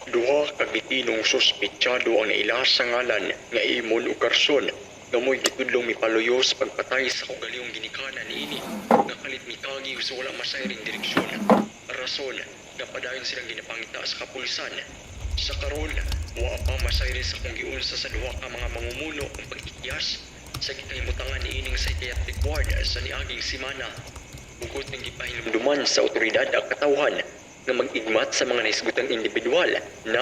Duha ka bitinong suspitsado ang naila sa ngalan nga Imon ug Garson nga mo'y gitudlong mipaluyo sa pagpatay sa kaugalingong ginikanan niini nga kalit mitagi sa wala masayring direksyon. Rason nga padayon silang ginapangita sa kapulisan. Sa karon, wa pa masayri sa kung giunsa sa duha ka mga mamumuno ang pag-ikyas sa gitahimutangan niining psychiatric ward sa niaging simana. Bukod ng gipahinumduman sa otoridad ang katawhan nga mag-igmat sa mga naisgutang individual na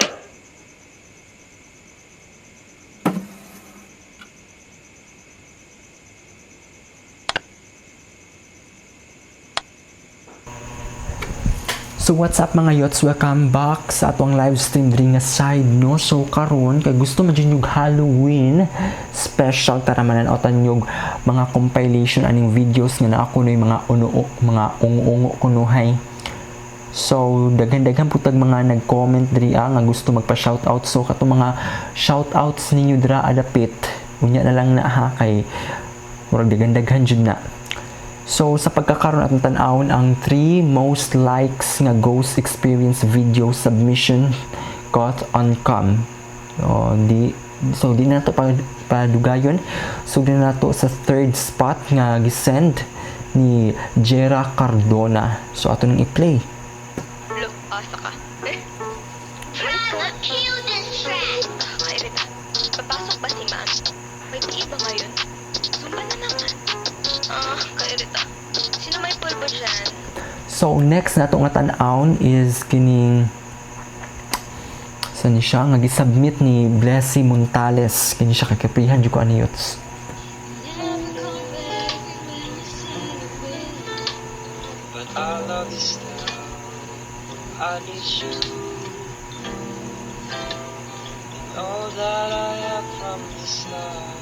So what's up mga yots, welcome back sa atong live stream diri nga side no. So karon kay gusto man yung Halloween special tara manan-otan yung mga compilation aning videos nga naa kuno mga mga ungo kunuhay. So daghan-daghan putag mga nag-comment diri nga gusto magpa-shoutout. So kato mga shoutouts ninyo dira adapit unya na lang na ha kay murag daghan-daghan jud na. So sa pagkakaroon atong tan-awon ang 3 most likes nga ghost experience video submission caught on cam. So di na to padugayon. So di na to sa third spot nga gisend ni Jerrah Cardona. So ato nang i-play. Look, asa ka. Kill this trash! Kairita, papasok ba si Ma'am? May tii ba ngayon? Zumba na naman. Kairita. Sino may pulbo dyan? So next na itong tan-awon is kining saan siya nga gisubmit ni Blessy Montales. Kini siya kakaprihan jud ko ani yots. But I love you still. I need you. And all that I have from the start.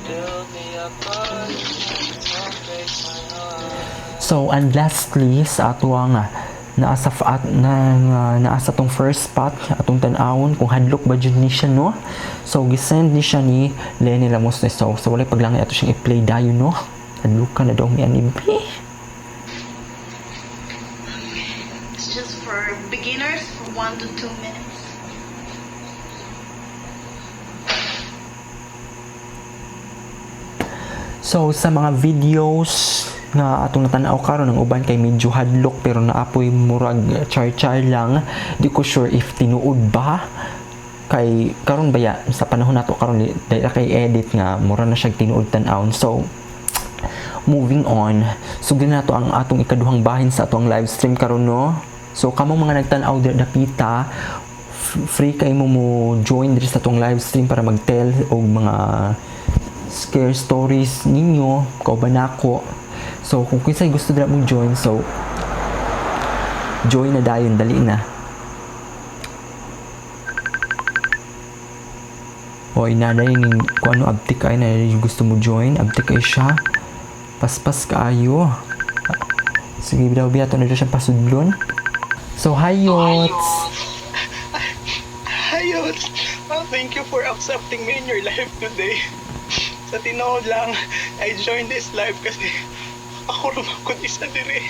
Build me up, but don't break my heart. So and lastly sa ato nga naasa tong first spot atong tan-awon kung hadlok ba jud ni siya no. So gisend ni siya ni Leni Lamoste. So wala paglangay ato siyang i-play dayon no. Hadlok ka na daw mi ani. It's just for beginners for 1 to 2 minutes. So sa mga videos nga atong natanaw karon ang uban kay medyo hadlok pero naapoy murag char-char lang. Di ko sure if tinuod ba kay karon baya sa panahon nato karon dira kay edit nga mura na siya tinuod tan-awon. So moving on. So nato ang atong ikaduhang bahin sa atong live stream karon no. So kamong mga nagtan-aw dapita free kay mo join diri sa atong live stream para mag-tell og mga scare stories ninyo kauban nako. So kung kinsay gusto dira mong join, so join na dayon dali na. Oy nanay ning kung ano abtik ay na gusto mo join, abtik ay siya. Paspas kaayo. Sige bidaw biya to na siya pasudlon. So hayots. Hayots. Thank you for accepting me in your life today. Sa tinood lang, I joined this live kasi ako rumakot isa dire.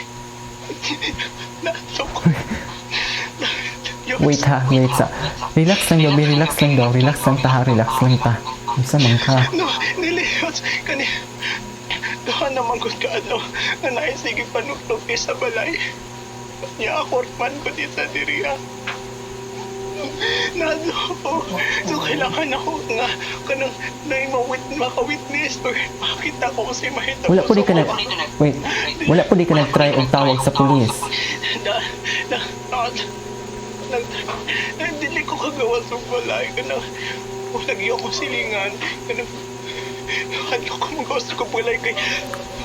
Wait ha, wait sa. Relax lang daw, relax lang daw, relax lang ta, relax lang ta. Isa man ka. No, niliyots. Kani, doon naman ko kaadaw na naisige panuklog sa balay. Niya ako man ko di sa diri ha. Nado ko. So kailangan ako nga kanang maka-witness or makita ko kasi mahita Wala po di ka wait, wala po di ka nag-try og tawag sa pulis. Dili ko kagawa sa balay kanang lagi ako silingan kanang hadlo ko magawa sa balay kay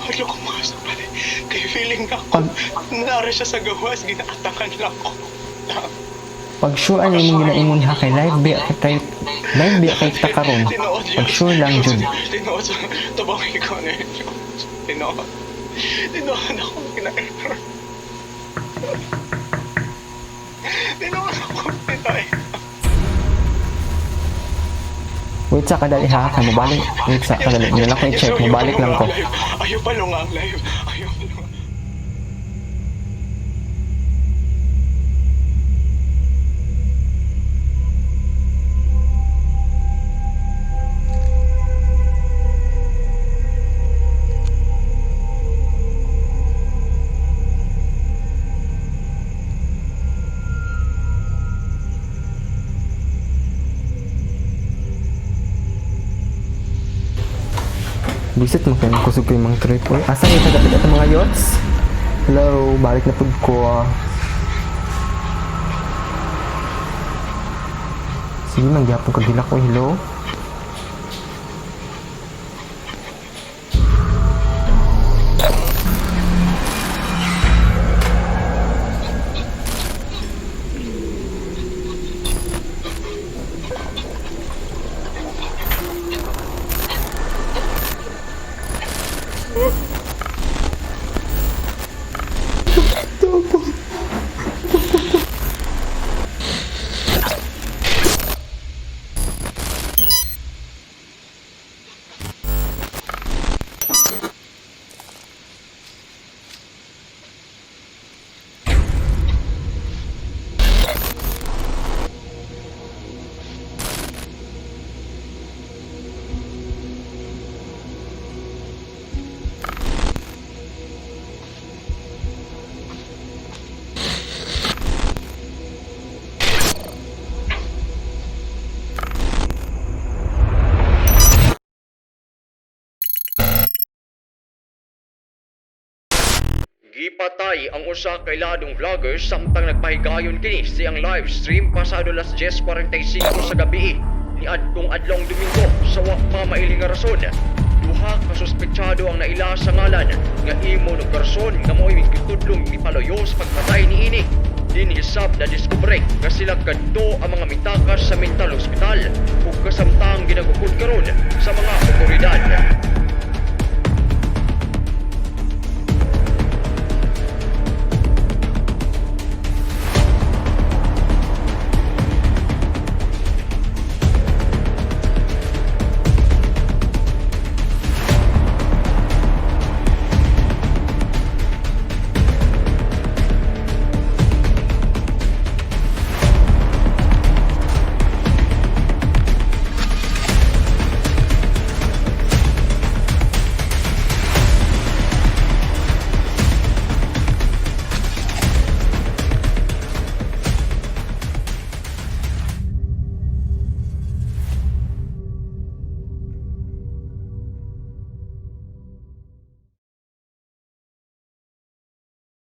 hadlo ko magawa sa balay kay feeling ako nara siya sa gawas ginaatangan lang ko. Pag sure ano yung ginaingon ha kay live biya kay takaron. Pag sure lang jud. Tinood tabang ikaw na yun. Tinood ako kinain. Tinood ako kinain. Wait sa kadali ha, kay mabalik. Wait sa kadali. Hindi lang ko i-check, mabalik lang ko. Ayaw pa lang ang live. Ayaw pa lang. Buisit mo kayo kusog kayo mga trip. Uy, asa kayo tagapit at mga yachts? Hello, balik na po ko. Sige, magyapon ka gila ko. Hello? Gipatay ang usa kay ladong vlogger samtang nagpahigayon kini siyang live stream pasado las 10:45 sa gabi ni adtong adlong Domingo sa wa pa mailing nga rason. Duha ka suspetsado ang naila sa ngalan nga imo ug person nga mo'y mitudlong mipaloyo sa pagpatay niini. Dinhisab na diskubre nga sila kadto ang mga mitakas sa mental hospital ug kasamtang ginagukod karon sa mga otoridad.